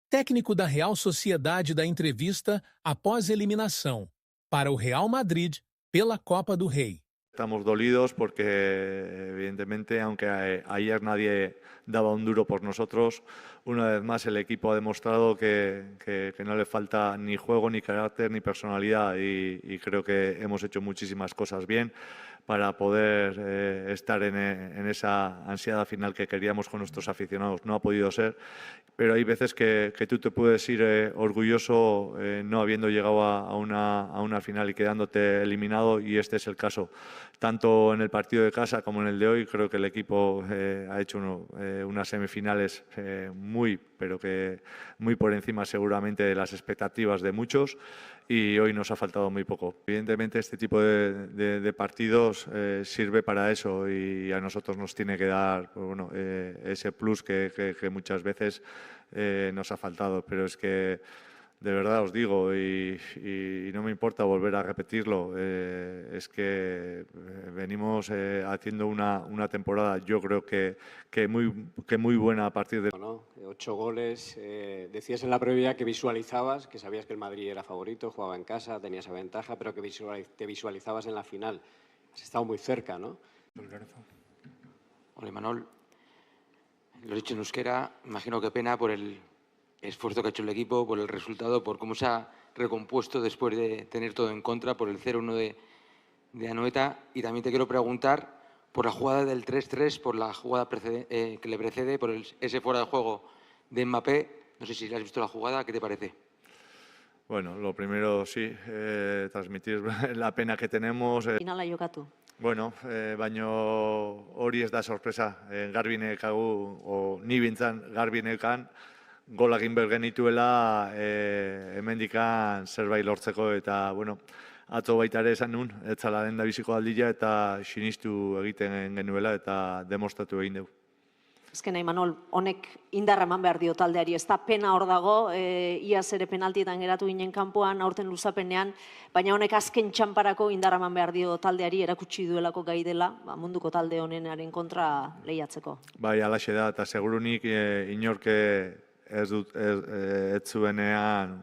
Técnico da Real Sociedade da entrevista após eliminação para o Real Madrid pela Copa do Rei. Estamos dolidos porque, evidentemente, aunque ayer nadie daba un duro por nosotros, una vez más el equipo ha demostrado que no le falta ni juego, ni carácter, ni personalidad y creo que hemos hecho muchísimas cosas bien para poder estar en esa ansiada final que queríamos con nuestros aficionados. No ha podido ser, pero hay veces que tú te puedes ir orgulloso no habiendo llegado a una final y quedándote eliminado, y este es el caso. Tanto en el partido de casa como en el de hoy, creo que el equipo ha hecho unas semifinales pero que muy por encima seguramente de las expectativas de muchos, y hoy nos ha faltado muy poco. Evidentemente este tipo de partidos sirve para eso y a nosotros nos tiene que dar, pues bueno, ese plus que muchas veces nos ha faltado, pero es que de verdad os digo, y no me importa volver a repetirlo, es que venimos haciendo una temporada, yo creo que muy buena a partir de... ¿No? 8 goles. Decías en la previa que visualizabas, que sabías que el Madrid era favorito, jugaba en casa, tenía esa ventaja, pero que te visualizabas en la final. Has estado muy cerca, ¿no? Hola, Imanol. Lo he dicho en euskera, imagino que pena por el esfuerzo que ha hecho el equipo, por el resultado, por cómo se ha recompuesto después de tener todo en contra, por el 0-1 de Anoeta. Y también te quiero preguntar por la jugada del 3-3, por la jugada que le precede, por ese fuera de juego de Mbappé. No sé si has visto la jugada, ¿qué te parece? Bueno, lo primero sí, transmitir la pena que tenemos. Finala jokatu. Bueno, baino hori ez da sorpresa. Garbi neukagu, o ni bintzan garbi neukan, gola egin behar genituela hemendikan zerbait lortzeko, eta, bueno, atzo baita ere esan nun, ez zala den da biziko aldia, eta sinistu egiten genuela eta demostratu egin dugu. Ezkena, Imanol, honek indarra eman behar dio taldeari, ez da pena hor dago, iaz ere penaltietan geratu ginen kanpoan, aurten luzapenean, baina honek azken txamparako indarra eman behar dio taldeari, erakutsi duelako gai dela, munduko talde honenaren kontra lehiatzeko. Bai, alaxe da, eta segurunik inorke ez zuenean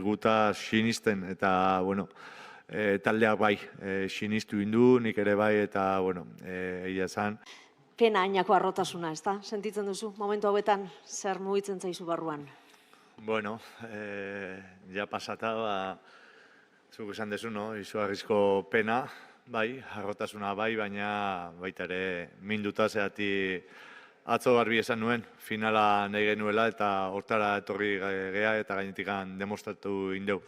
guta sinisten, eta, bueno, taldeak bai, sinistu indu, nik ere bai, eta, bueno, egia esan. Pena ainako arrotasuna, ez da? Sentitzen duzu, momentu hauetan, zer mugitzen zaizu barruan? Bueno, ja pasata, zuk esan dezu, no? Izugarrizko pena, bai, arrotasuna bai, baina baita ere minduta zehati atzo garbi esan nuen, finala nahi genuela eta hortara etorri gea eta gainetikan demostratu indeu.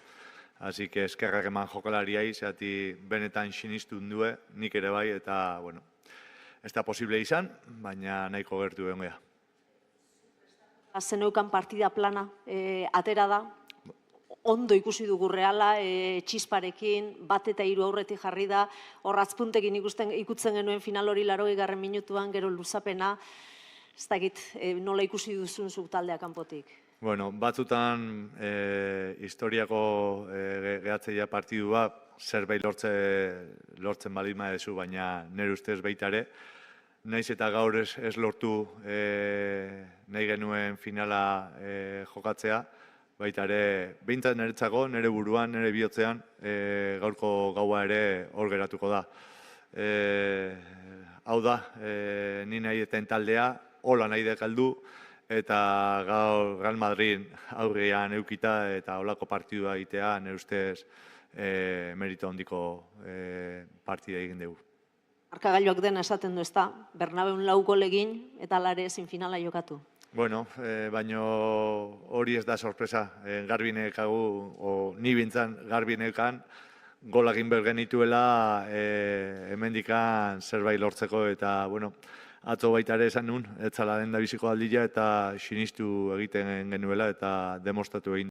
Así que eskerrak eman jokalariai, zehati benetan sinistu indue, nik ere bai, eta, bueno, ez da posible izan, baina nahiko gertu egon gea. Zeneukan partida plana atera da, ondo ikusi dugu Reala, txisparekin, bat eta 3 aurretik jarri da, horratzpuntekin ikutzen genuen final hori 80. minutuan, gero luzapena, ez dakit nola ikusi duzun zuk taldea kanpotik. Bueno, batzutan historiako gehatzeia partidua zerbait lortzen balima ezu, baina nire ustez baita ere, naiz eta gaur ez lortu nahi genuen finala jokatzea, baita ere, behintzat niretzako, nire buruan, nire bihotzean, gaurko gaua ere hor geratuko da. Hau da, ni nahi eten taldea, hola nahi dekaldu, eta gaur Real Madrid aurrean eukita eta holako partidua egitea, nire ustez merito handiko partida egin dugu. Markagailuak dena esaten du, ez da, Bernabeun 4 gol egin eta hala ere ezin finala jokatu. Bueno, baino hori ez da sorpresa. Garbi neukagu, o ni bintzan garbi neukan, gola egin behar genituela hemendikan zerbait lortzeko, eta, bueno, atzo baita ere esan nun, ez zala den da biziko aldia, eta sinistu egiten genuela eta demostratu egin.